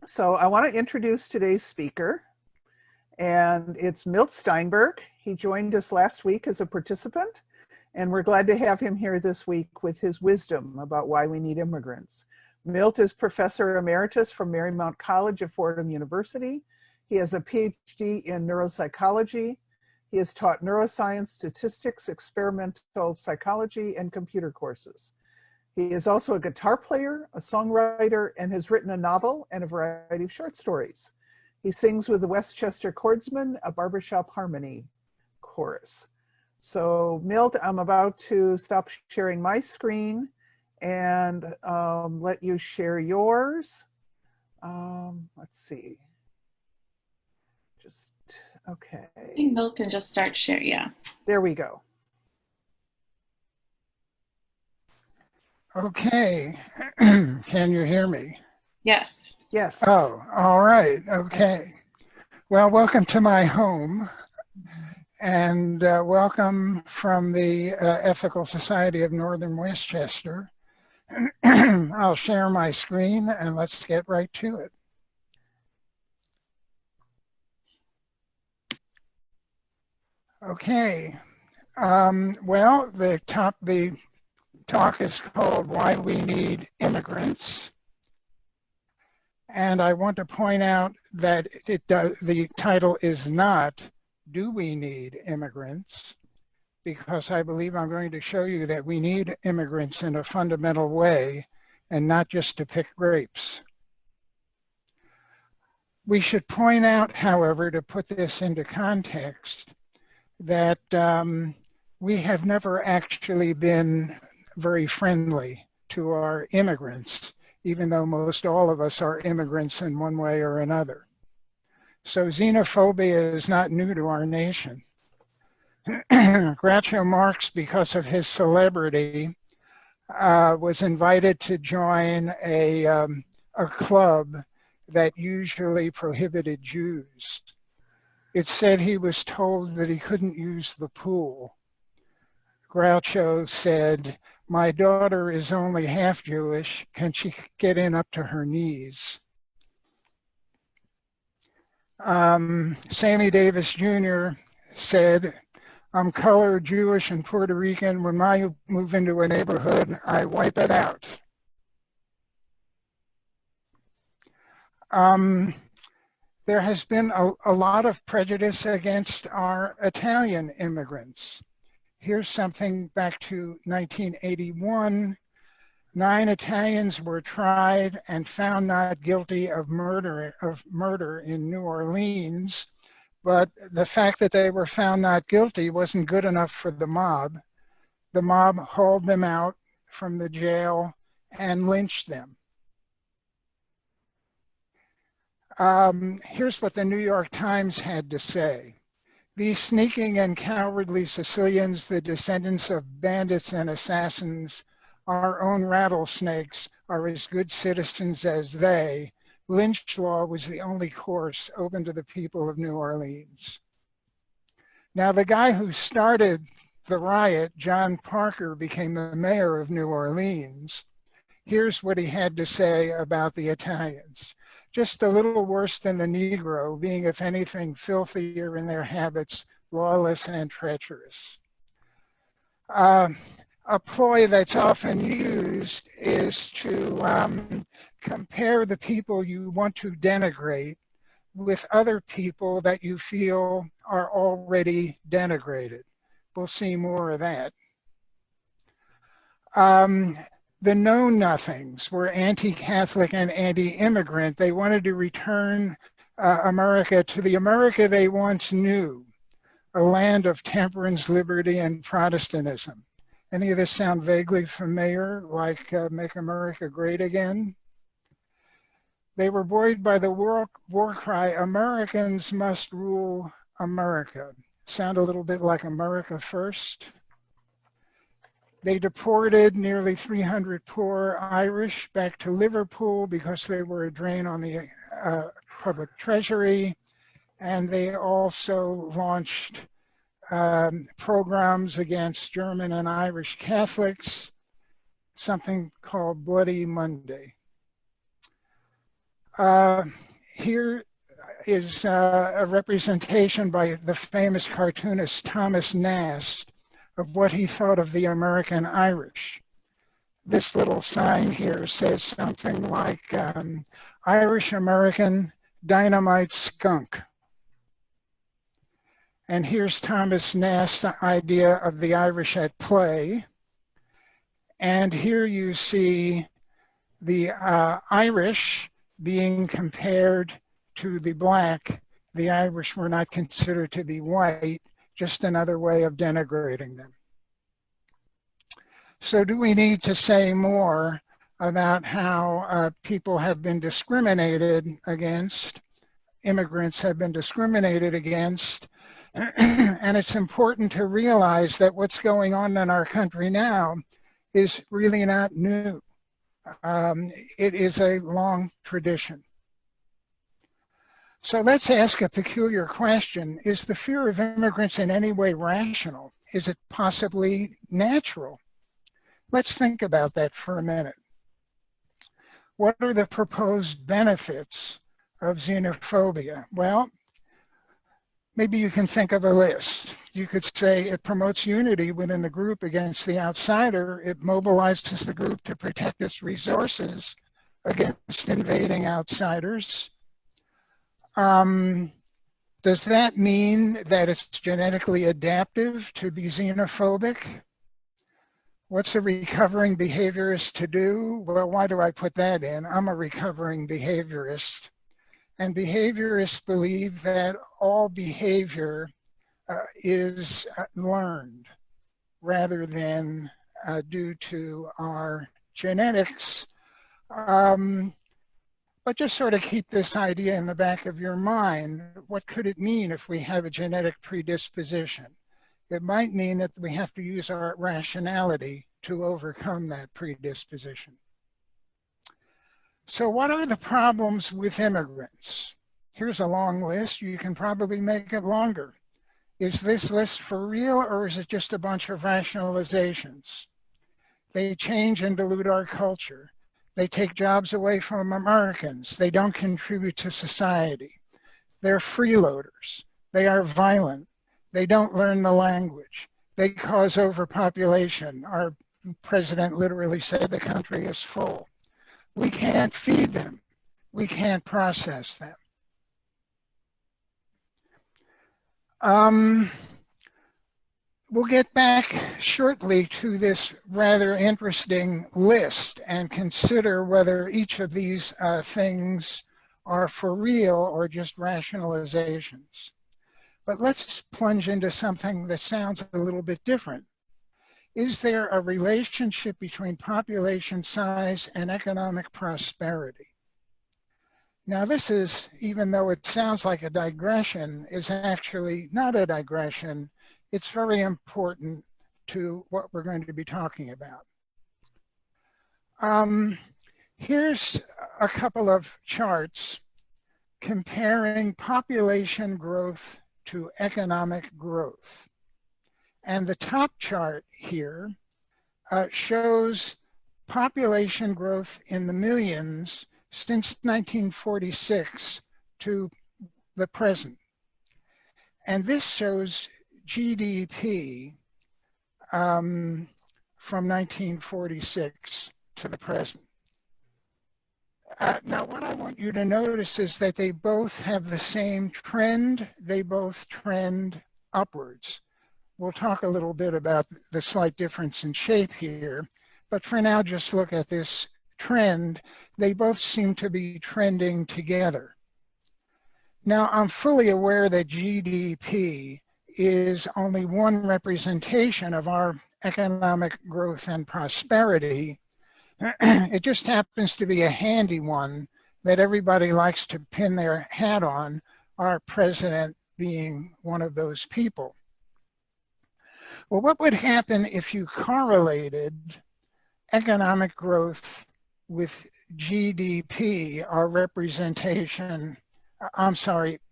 So I want to introduce today's speaker, and it's Milton Steinberg. He joined us last week as a participant, and we're glad to have him here this week with his wisdom about why we need immigrants. Milt is Professor Emeritus from Marymount College of Fordham University. He has a PhD in neuropsychology. He has taught neuroscience, statistics, experimental psychology, and computer courses. He is also a guitar player, a songwriter, and has written a novel and a variety of short stories. He sings with the Westchester Chordsmen, a barbershop harmony chorus. So Milt, I'm about to stop sharing my screen and let you share yours. Let's see. Okay. I think Milt can just start sharing, yeah. There we go. Okay, can you hear me? Yes. Yes. Oh, all right, okay. Well, welcome to my home, and welcome from the Ethical Society of Northern Westchester. I'll share my screen and let's get right to it. Okay, well, the talk is called Why We Need Immigrants. And I want to point out that the title is not, Do We Need Immigrants? Because I believe I'm going to show you that we need immigrants in a fundamental way and not just to pick grapes. We should point out, however, to put this into context, that we have never actually been very friendly to our immigrants, even though most all of us are immigrants in one way or another. So xenophobia is not new to our nation. Groucho Marx, because of his celebrity, was invited to join a club that usually prohibited Jews. It said he was told that he couldn't use the pool. Groucho said, "My daughter is only half Jewish. Can she get in up to her knees?" Sammy Davis Jr. said, "I'm colored, Jewish, and Puerto Rican. When I move into a neighborhood, I wipe it out." There has been a lot of prejudice against our Italian immigrants. Here's something back to 1981. 9 Italians were tried and found not guilty of murder in New Orleans, but the fact that they were found not guilty wasn't good enough for the mob. The mob hauled them out from the jail and lynched them. Here's what the New York Times had to say. "These sneaking and cowardly Sicilians, the descendants of bandits and assassins, our own rattlesnakes, are as good citizens as they. Lynch law was the only course open to the people of New Orleans." Now, the guy who started the riot, John Parker, became the mayor of New Orleans. Here's what he had to say about the Italians. "Just a little worse than the Negro, being, if anything, filthier in their habits, lawless and treacherous." A ploy that's often used is to compare the people you want to denigrate with other people that you feel are already denigrated. We'll see more of that. The know-nothings were anti-Catholic and anti-immigrant. They wanted to return America to the America they once knew, a land of temperance, liberty, and Protestantism. Any of this sound vaguely familiar, like Make America Great Again? They were buoyed by the war cry, "Americans must rule America." Sound a little bit like America First? They deported nearly 300 poor Irish back to Liverpool because they were a drain on the public treasury. And they also launched programs against German and Irish Catholics, something called Bloody Monday. Here is a representation by the famous cartoonist Thomas Nast of what he thought of the American Irish. This little sign here says something like Irish American dynamite skunk. And here's Thomas Nast's idea of the Irish at play. And here you see the Irish being compared to the black. The Irish were not considered to be white, just another way of denigrating them. So do we need to say more about how people have been discriminated against, immigrants have been discriminated against? And it's important to realize that what's going on in our country now is really not new. It is a long tradition. So let's ask a peculiar question. Is the fear of immigrants in any way rational? Is it possibly natural? Let's think about that for a minute. What are the proposed benefits of xenophobia? Well, maybe you can think of a list. You could say it promotes unity within the group against the outsider. It mobilizes the group to protect its resources against invading outsiders. Does that mean that it's genetically adaptive to be xenophobic? What's a recovering behaviorist to do? Well, why do I put that in? I'm a recovering behaviorist. And behaviorists believe that all behavior is learned rather than due to our genetics. But just sort of keep this idea in the back of your mind. What could it mean if we have a genetic predisposition? It might mean that we have to use our rationality to overcome that predisposition. So what are the problems with immigrants? Here's a long list. You can probably make it longer. Is this list for real, or is it just a bunch of rationalizations? They change and dilute our culture. They take jobs away from Americans. They don't contribute to society. They're freeloaders. They are violent. They don't learn the language. They cause overpopulation. Our president literally said the country is full. We can't feed them. We can't process them. We'll get back shortly to this rather interesting list and consider whether each of these things are for real or just rationalizations. But let's plunge into something that sounds a little bit different. Is there a relationship between population size and economic prosperity? Now this is, even though it sounds like a digression, is actually not a digression. It's very important to what we're going to be talking about. Here's a couple of charts comparing population growth to economic growth. And the top chart here shows population growth in the millions since 1946 to the present. And this shows GDP from 1946 to the present. Now, what I want you to notice is that they both have the same trend. They both trend upwards. We'll talk a little bit about the slight difference in shape here, but for now, just look at this trend. They both seem to be trending together. Now, I'm fully aware that GDP is only one representation of our economic growth and prosperity. It just happens to be a handy one that everybody likes to pin their hat on, our president being one of those people. Well, what would happen if you correlated economic growth with GDP, our representation,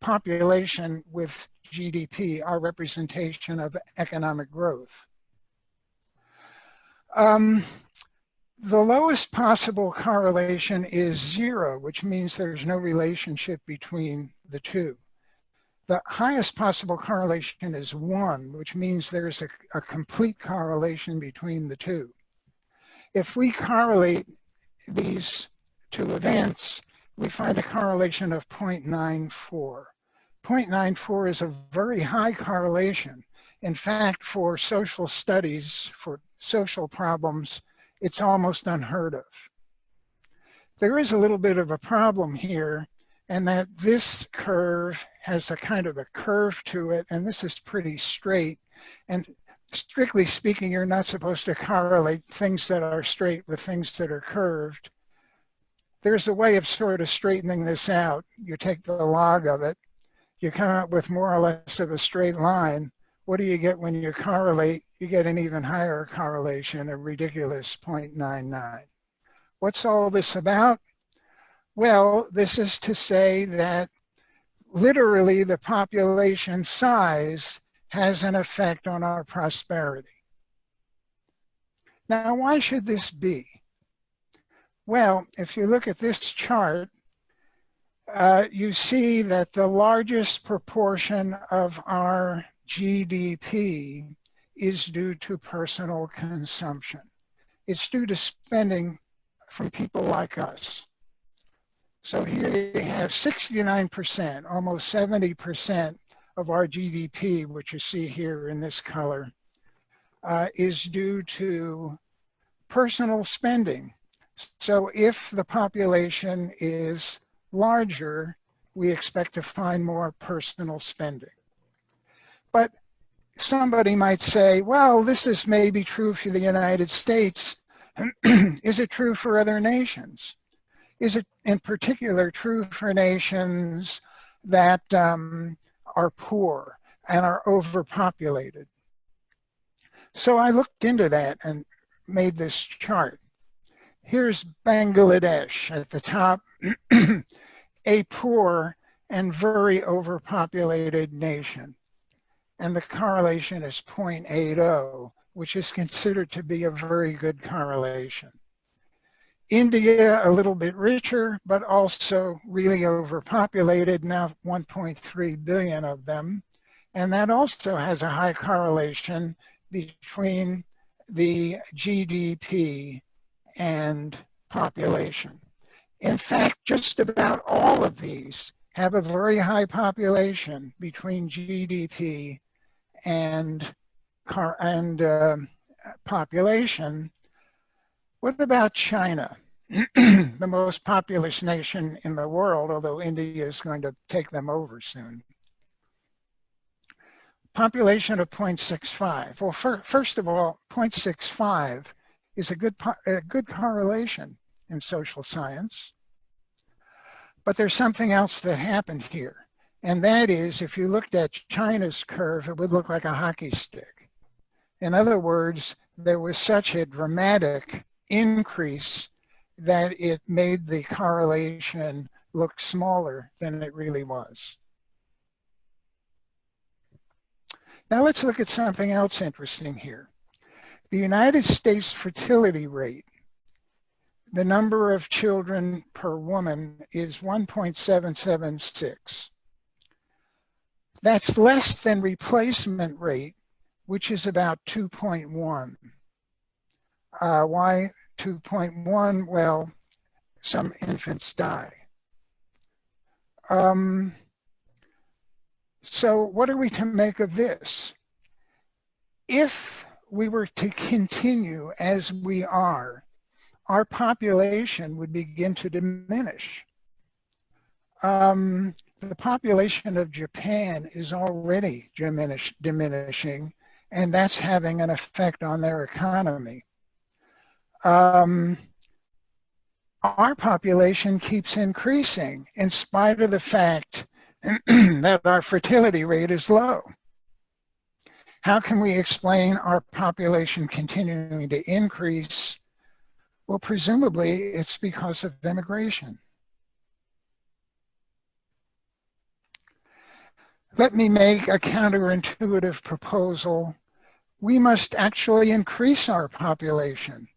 population with GDP, our representation of economic growth? The lowest possible correlation is 0, which means there's no relationship between the two. The highest possible correlation is 1, which means there's a complete correlation between the two. If we correlate these two events, we find a correlation of 0.94. 0.94 is a very high correlation. In fact, for social studies, for social problems, it's almost unheard of. There is a little bit of a problem here, and that this curve has a kind of a curve to it, and this is pretty straight. And strictly speaking, you're not supposed to correlate things that are straight with things that are curved. There's a way of sort of straightening this out. You take the log of it, you come up with more or less of a straight line. What do you get when you correlate? You get an even higher correlation, a ridiculous 0.99. What's all this about? Well, this is to say that literally the population size has an effect on our prosperity. Now, why should this be? Well, if you look at this chart, you see that the largest proportion of our GDP is due to personal consumption. It's due to spending from people like us. So here you have 69%, almost 70% of our GDP, which you see here in this color, is due to personal spending. So if the population is larger, we expect to find more personal spending. But somebody might say, well, this is maybe true for the United States. Is it true for other nations? Is it in particular true for nations that are poor and are overpopulated? So I looked into that and made this chart. Here's Bangladesh at the top, a poor and very overpopulated nation. And the correlation is 0.80, which is considered to be a very good correlation. India, a little bit richer, but also really overpopulated, now 1.3 billion of them. And that also has a high correlation between the GDP and population. In fact, just about all of these have a very high population between GDP and population. What about China? The most populous nation in the world, although India is going to take them over soon. Population of 0.65. Well, first of all, 0.65 is a good correlation in social science. But there's something else that happened here. And that is, if you looked at China's curve, it would look like a hockey stick. In other words, there was such a dramatic increase that it made the correlation look smaller than it really was. Now let's look at something else interesting here. The United States fertility rate, the number of children per woman, is 1.776. That's less than replacement rate, which is about 2.1. Why 2.1? Well, some infants die. So what are we to make of this? If we were to continue as we are, our population would begin to diminish. The population of Japan is already diminishing, and that's having an effect on their economy. Our population keeps increasing in spite of the fact that our fertility rate is low. How can we explain our population continuing to increase? Well, presumably it's because of immigration. Let me make a counterintuitive proposal. We must actually increase our population.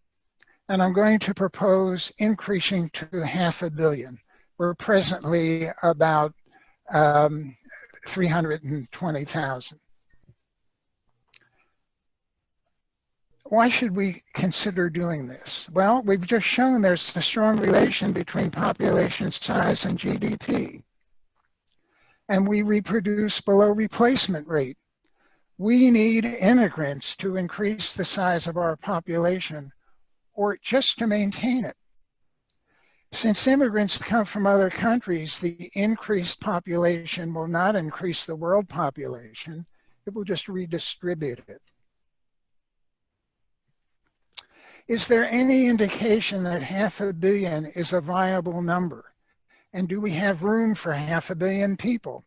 and I'm going to propose increasing to 500 million. We're presently about 320,000. Why should we consider doing this? Well, we've just shown there's a strong relation between population size and GDP. And we reproduce below replacement rate. We need immigrants to increase the size of our population or just to maintain it. Since immigrants come from other countries, the increased population will not increase the world population. It will just redistribute it. Is there any indication that 500 million is a viable number? And do we have room for 500 million people?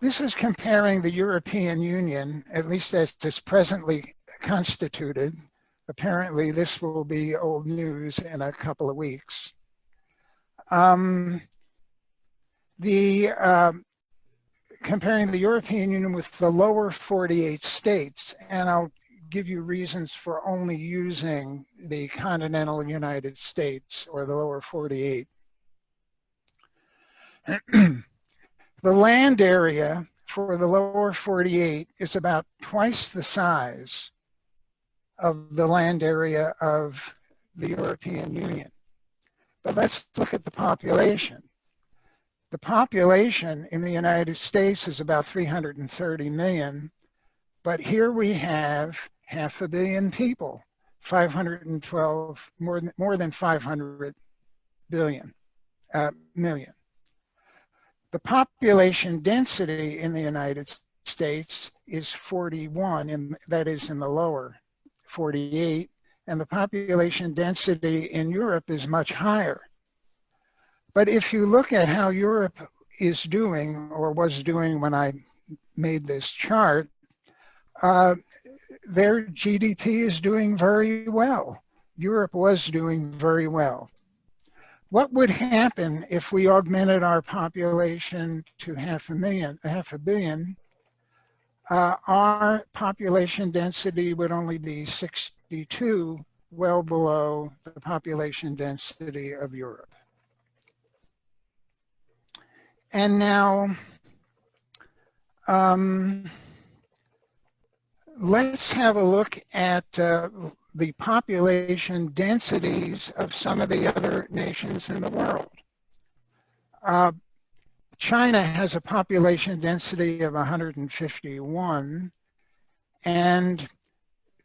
This is comparing the European Union, at least as it's presently constituted. Apparently, this will be old news in a couple of weeks. Comparing the European Union with the lower 48 states, and I'll give you reasons for only using the continental United States or the lower 48. The land area for the lower 48 is about twice the size of the land area of the European Union. But let's look at the population. The population in the United States is about 330 million, but here we have 500 million people, 512, more than 500 million. The population density in the United States is 41, and that is in the lower 48, and the population density in Europe is much higher. But if you look at how Europe is doing, or was doing when I made this chart, their GDP is doing very well. Europe was doing very well. What would happen if we augmented our population to 500 million? Our population density would only be 62, well below the population density of Europe. And now, let's have a look at the population densities of some of the other nations in the world. China has a population density of 151, and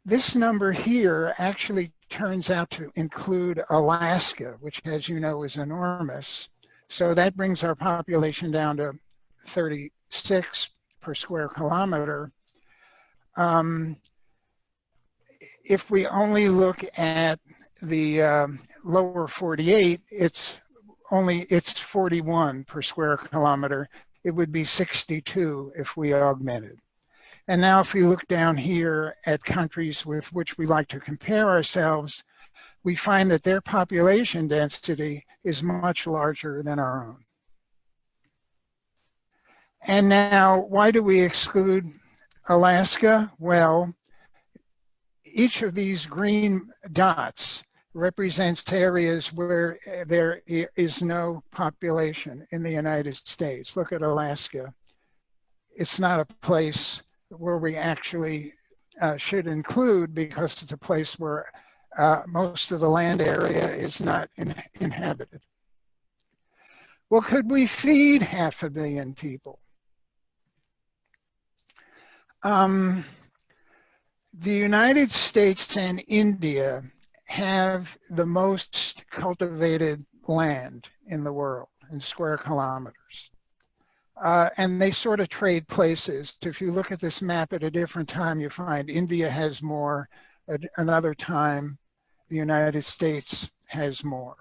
this number here actually turns out to include Alaska, which, as you know, is enormous. So that brings our population down to 36 per square kilometer. If we only look at the lower 48, it's 41 per square kilometer. It would be 62 if we augmented. And now if we look down here at countries with which we like to compare ourselves, we find that their population density is much larger than our own. And now, why do we exclude Alaska? Well, each of these green dots represents areas where there is no population in the United States. Look at Alaska. It's not a place where we actually should include, because it's a place where most of the land area is not inhabited. Well, could we feed 500 million people? The United States and India have the most cultivated land in the world in square kilometers. And they sort of trade places. If you look at this map at a different time, you find India has more, at another time, the United States has more.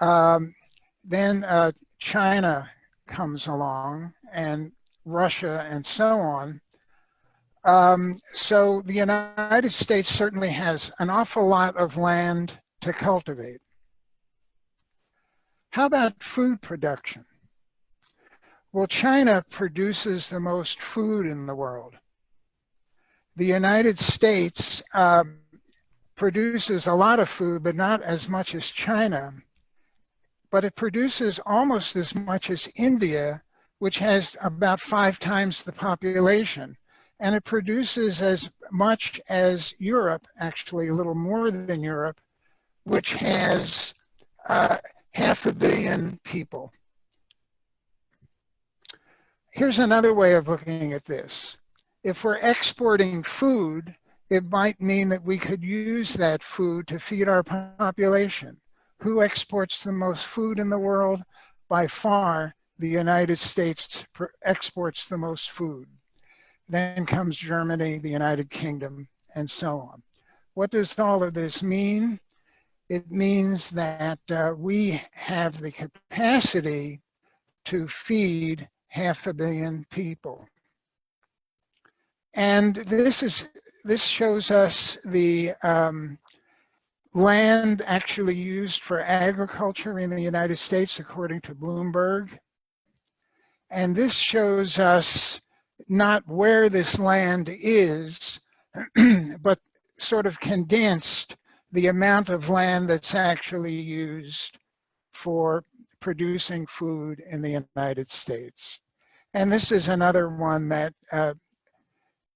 Then China comes along, and Russia, and so on. So the United States certainly has an awful lot of land to cultivate. How about food production? Well, China produces the most food in the world. The United States produces a lot of food, but not as much as China. But it produces almost as much as India, which has about 5 times the population. And it produces as much as Europe, actually a little more than Europe, which has 500 million people. Here's another way of looking at this. If we're exporting food, it might mean that we could use that food to feed our population. Who exports the most food in the world? By far, the United States exports the most food. Then comes Germany, the United Kingdom, and so on. What does all of this mean? It means that we have the capacity to feed 500 million people. And this shows us the land actually used for agriculture in the United States, according to Bloomberg. And this shows us not where this land is, but sort of condensed the amount of land that's actually used for producing food in the United States. And this is another one that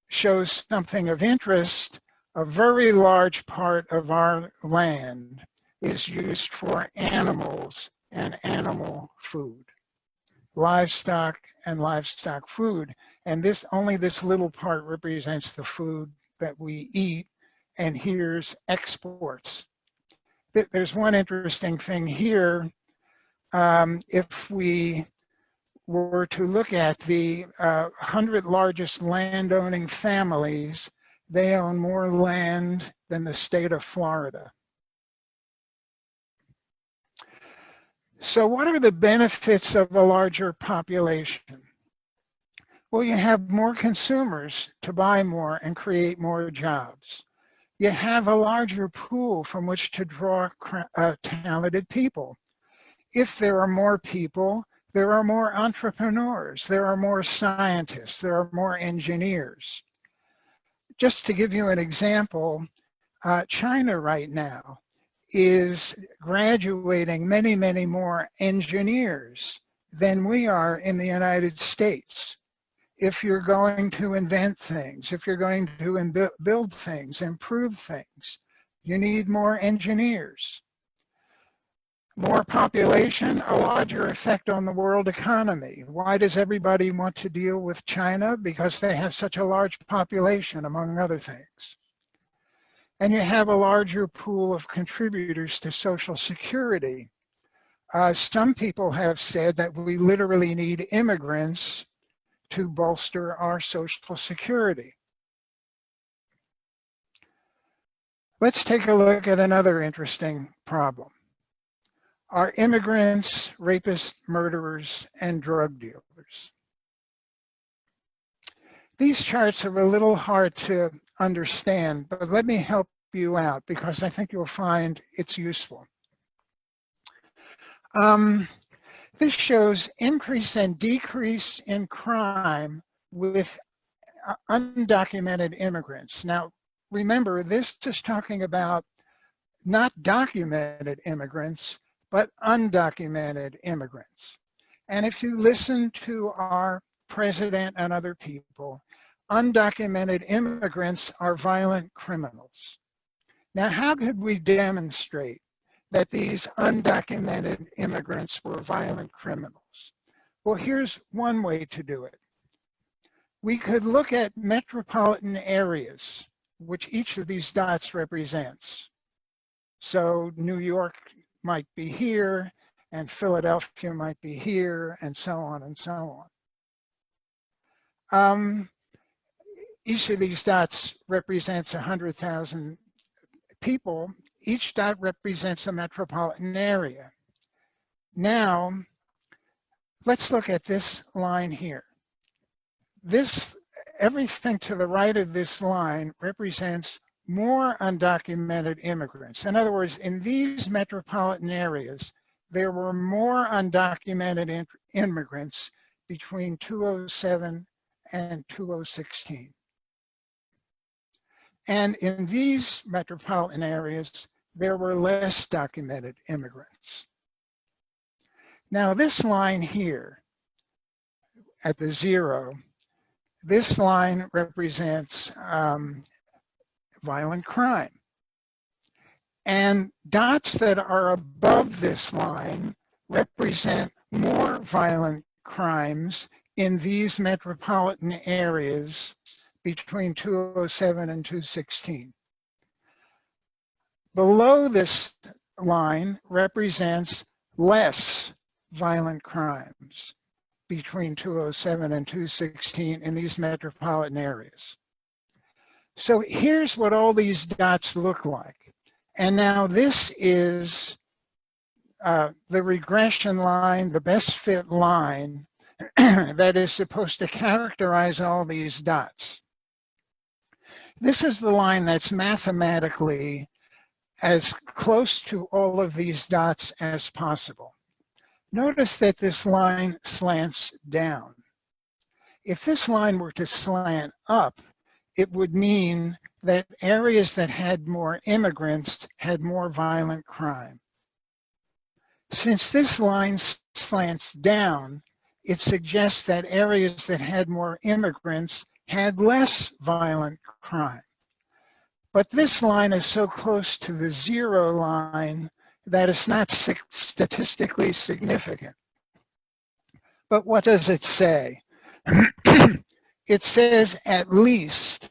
shows something of interest. A very large part of our land is used for animals and animal food, livestock and livestock food. And only this little part represents the food that we eat, and here's exports. There's one interesting thing here. If we were to look at the 100 largest landowning families, they own more land than the state of Florida. So what are the benefits of a larger population? Well, you have more consumers to buy more and create more jobs. You have a larger pool from which to draw talented people. If there are more people, there are more entrepreneurs, there are more scientists, there are more engineers. Just to give you an example, China right now is graduating many, many more engineers than we are in the United States. If you're going to invent things, if you're going to build things, improve things, you need more engineers. More population, a larger effect on the world economy. Why does everybody want to deal with China? Because they have such a large population, among other things. And you have a larger pool of contributors to Social Security. Some people have said that we literally need immigrants to bolster our Social Security. Let's take a look at another interesting problem. Are immigrants rapists, murderers, and drug dealers? These charts are a little hard to understand, but let me help you out because I think you'll find it's useful. This shows increase and decrease in crime with undocumented immigrants. Now, remember, this is talking about not documented immigrants, but undocumented immigrants. And if you listen to our president and other people, undocumented immigrants are violent criminals. Now, how could we demonstrate that these undocumented immigrants were violent criminals? Well, here's one way to do it. We could look at metropolitan areas, which each of these dots represents. So New York might be here, and Philadelphia might be here, and so on and so on. Each of these dots represents 100,000 people. Each dot represents a metropolitan area. Now, let's look at this line here. Everything to the right of this line represents more undocumented immigrants. In other words, in these metropolitan areas, there were more undocumented immigrants between 2007 and 2016. And in these metropolitan areas, there were less documented immigrants. Now this line here at the 0, this line represents violent crime. And dots that are above this line represent more violent crimes in these metropolitan areas between 207 and 216. Below this line represents less violent crimes between 207 and 216 in these metropolitan areas. So here's what all these dots look like. And now this is the regression line, the best fit line that is supposed to characterize all these dots. This is the line that's mathematically as close to all of these dots as possible. Notice that this line slants down. If this line were to slant up, it would mean that areas that had more immigrants had more violent crime. Since this line slants down, it suggests that areas that had more immigrants had less violent crime. But this line is so close to the 0 line that it's not statistically significant. But what does it say? It says at least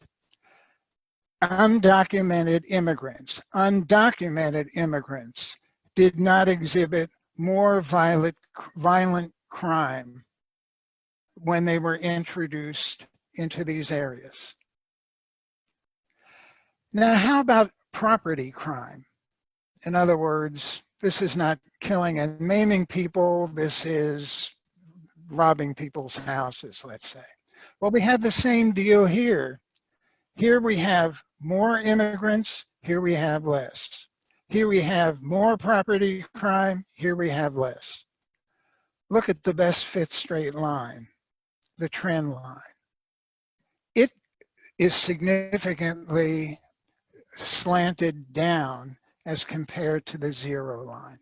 undocumented immigrants did not exhibit more violent crime when they were introduced into these areas. Now, how about property crime? In other words, this is not killing and maiming people, this is robbing people's houses, let's say. Well, we have the same deal here. Here we have more immigrants, here we have less. Here we have more property crime, here we have less. Look at the best fit straight line, the trend line. It is significantly slanted down as compared to the 0 line.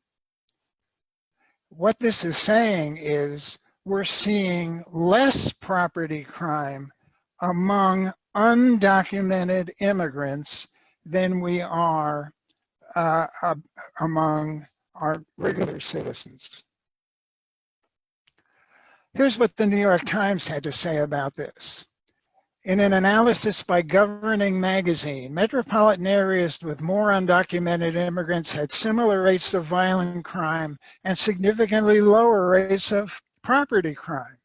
What this is saying is we're seeing less property crime among undocumented immigrants than we are among our regular citizens. Here's what the New York Times had to say about this. In an analysis by Governing Magazine, metropolitan areas with more undocumented immigrants had similar rates of violent crime and significantly lower rates of property crime.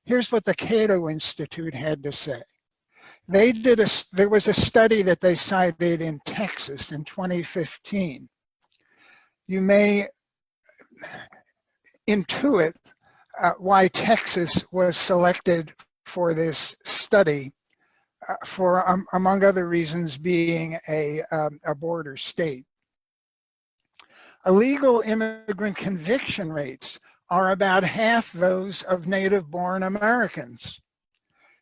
Here's what the CATO Institute had to say. There was a study that they cited in Texas in 2015. You may intuit why Texas was selected for this study, for among other reasons being a border state. Illegal immigrant conviction rates are about half those of native-born Americans.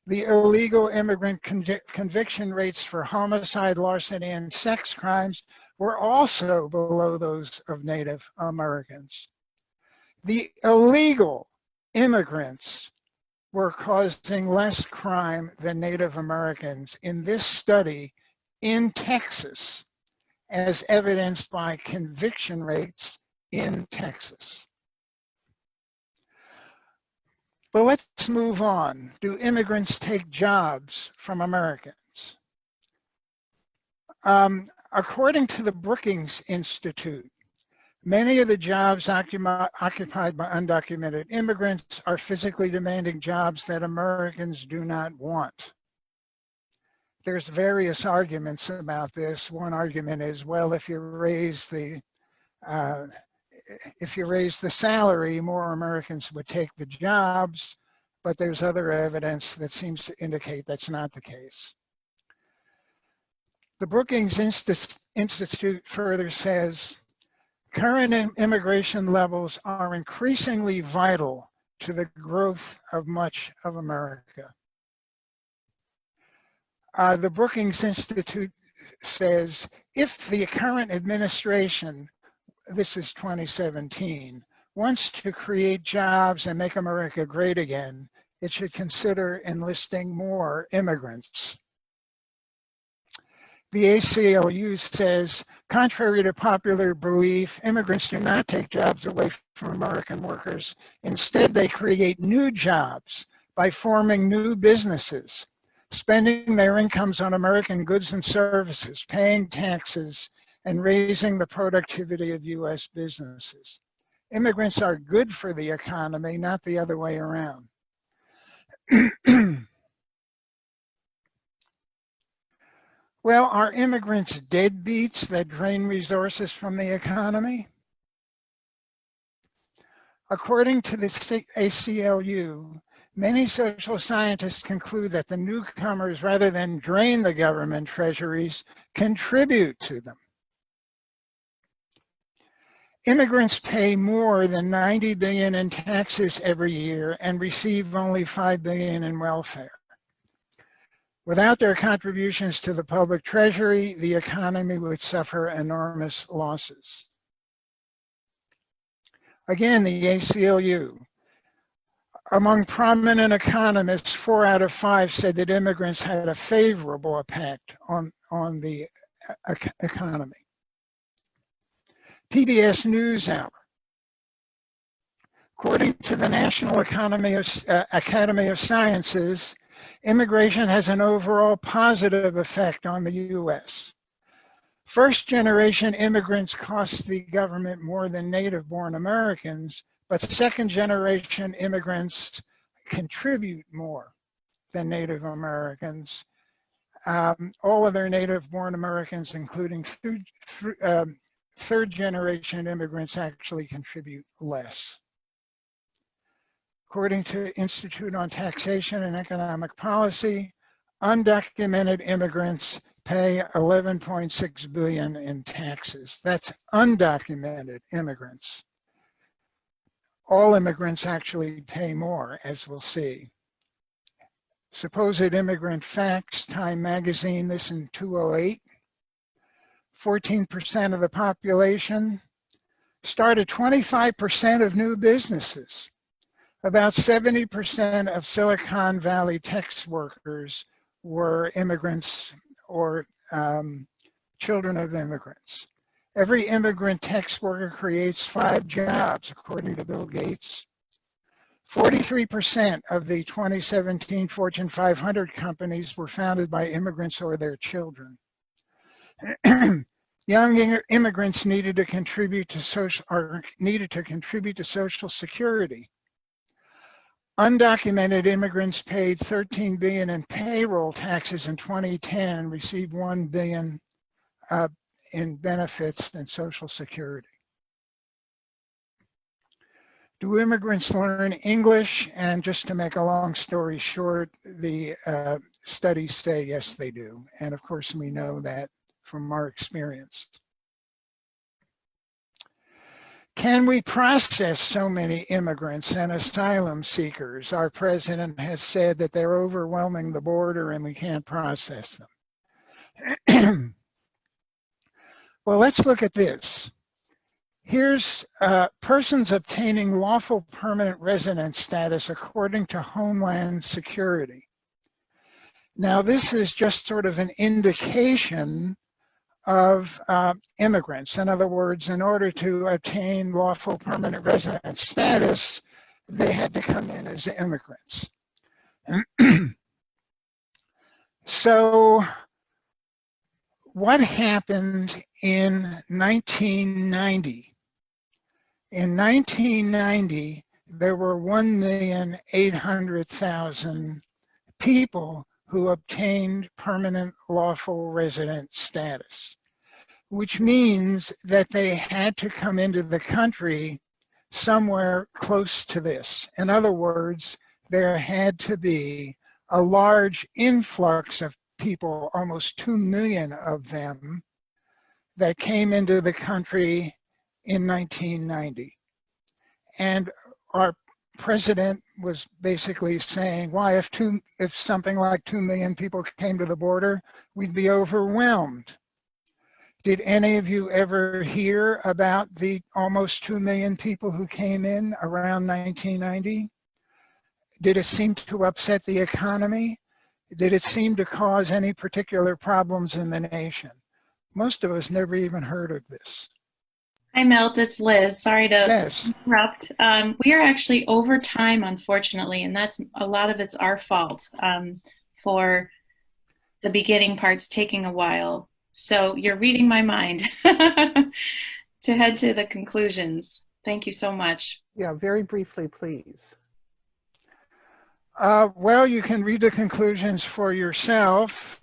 The illegal immigrant conviction rates for homicide, larceny, and sex crimes were also below those of Native Americans. The illegal immigrants were causing less crime than Native Americans in this study in Texas, as evidenced by conviction rates in Texas. But let's move on. Do immigrants take jobs from Americans? According to the Brookings Institute, many of the jobs occupied by undocumented immigrants are physically demanding jobs that Americans do not want. There's various arguments about this. One argument is, well, if you raise the salary, more Americans would take the jobs, but there's other evidence that seems to indicate that's not the case. The Brookings Institute further says, current immigration levels are increasingly vital to the growth of much of America. the Brookings Institute says, if the current administration, this is 2017, wants to create jobs and make America great again, it should consider enlisting more immigrants. The ACLU says, contrary to popular belief, immigrants do not take jobs away from American workers. Instead, they create new jobs by forming new businesses, spending their incomes on American goods and services, paying taxes, and raising the productivity of US businesses. Immigrants are good for the economy, not the other way around. Well, are immigrants deadbeats that drain resources from the economy? According to the ACLU, many social scientists conclude that the newcomers, rather than drain the government treasuries, contribute to them. Immigrants pay more than $90 billion in taxes every year and receive only $5 billion in welfare. Without their contributions to the public treasury, the economy would suffer enormous losses. Again, the ACLU. Among prominent economists, 4 out of 5 said that immigrants had a favorable effect on the economy. PBS NewsHour. According to the National Academy of Sciences, immigration has an overall positive effect on the US. First-generation immigrants cost the government more than native-born Americans, but second-generation immigrants contribute more than Native Americans. All other native-born Americans, including third-generation immigrants, actually contribute less. According to Institute on Taxation and Economic Policy, undocumented immigrants pay $11.6 billion in taxes. That's undocumented immigrants. All immigrants actually pay more, as we'll see. Supposed immigrant facts, Time magazine, this in 2008. 14% of the population started 25% of new businesses. About 70% of Silicon Valley tech workers were immigrants or children of immigrants. Every immigrant tech worker creates 5 jobs, according to Bill Gates. 43% of the 2017 Fortune 500 companies were founded by immigrants or their children. Young immigrants needed to contribute to Social Security. Undocumented immigrants paid $13 billion in payroll taxes in 2010 and received $1 billion in benefits and Social Security. Do immigrants learn English? And just to make a long story short, the studies say yes, they do. And of course, we know that from our experience. Can we process so many immigrants and asylum seekers? Our president has said that they're overwhelming the border and we can't process them. Well, let's look at this. Here's persons obtaining lawful permanent resident status according to Homeland Security. Now, this is just sort of an indication of immigrants. In other words, in order to obtain lawful permanent resident status, they had to come in as immigrants. So what happened in 1990? In 1990, there were 1,800,000 people who obtained permanent lawful resident status, which means that they had to come into the country somewhere close to this. In other words, there had to be a large influx of people, almost 2 million of them, that came into the country in 1990. And our president was basically saying, why, if something like 2 million people came to the border, we'd be overwhelmed. Did any of you ever hear about the almost 2 million people who came in around 1990? Did it seem to upset the economy? Did it seem to cause any particular problems in the nation? Most of us never even heard of this. Hi, Milt. It's Liz. Sorry to Yes. interrupt. We are actually over time, unfortunately, and that's a lot of it's our fault for the beginning parts taking a while. So you're reading my mind to head to the conclusions. Thank you so much. Yeah, very briefly, please. Well, you can read the conclusions for yourself.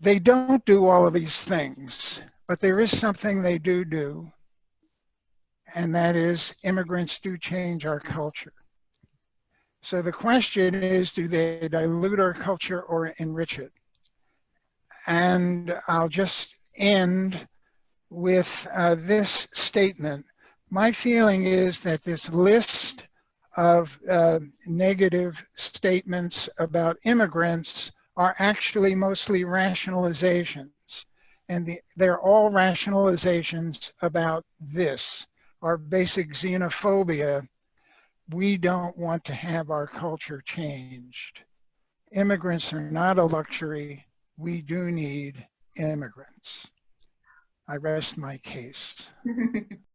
They don't do all of these things, but there is something they do, and that is immigrants do change our culture. So the question is, do they dilute our culture or enrich it? And I'll just end with this statement. My feeling is that this list of negative statements about immigrants are actually mostly rationalizations. And they're all rationalizations about this, our basic xenophobia. We don't want to have our culture changed. Immigrants are not a luxury. We do need immigrants. I rest my case.